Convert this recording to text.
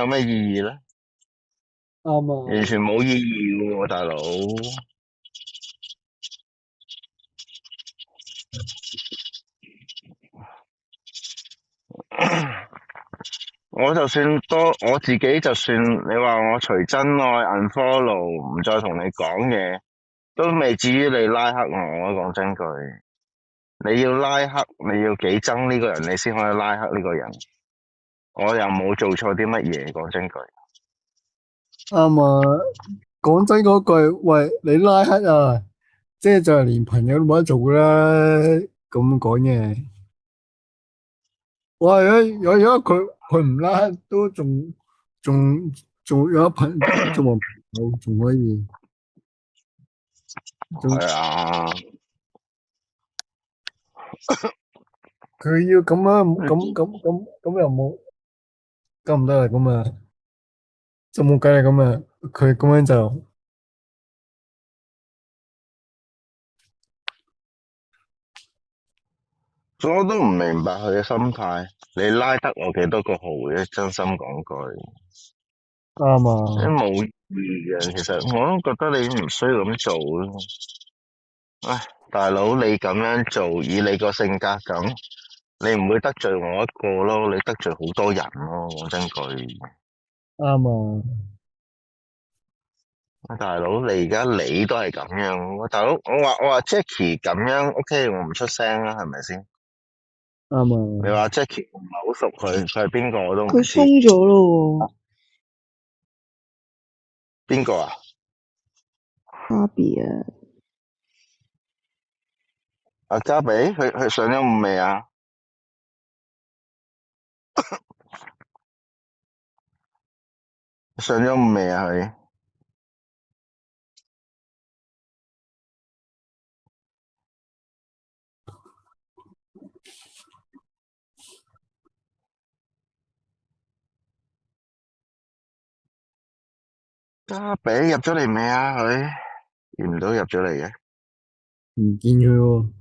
有咩意義咧？啱完啊。全冇意義喎，大佬。我就算多我自己，就算你話我除真愛 unfollow 唔再同你講嘢，都未至於你拉黑我啊！講真句，你要拉黑，你要幾憎呢個人，你先可以拉黑呢個人。我又冇做錯啲乜嘢，講真句。啱啊。講真嗰句，喂，你拉黑啊，即係就係連朋友都冇得做啦。咁講嘢，哇！如果佢唔拉黑，都仲仲有一仲有朋友，仲可以，仲係啊，佢要咁樣咁又冇得唔得啊？咁啊，就冇計啦。咁啊，佢咁樣就所以我都唔明白佢嘅心態。你拉得我幾多個號嘅？真心講句，啱啊。你冇意義嘅。其實我都覺得你唔需要咁做咯。唉，大佬，你咁樣做，以你個性格咁，你唔會得罪我一個咯，你得罪好多人咯。講真句，啱啊。大佬，你而家都係咁樣，大佬，我話 Jackie 咁樣，OK，我唔出聲啦，係咪先？啱啊。你話 Jackie 我唔係好熟佢，佢係邊個我都唔佢知。封咗咯邊個啊？喎，Barbie 啊。阿加比，佢上咗午未啊？上咗午未啊？佢加比入咗嚟未啊？佢見唔到入咗嚟嘅。唔見佢喎。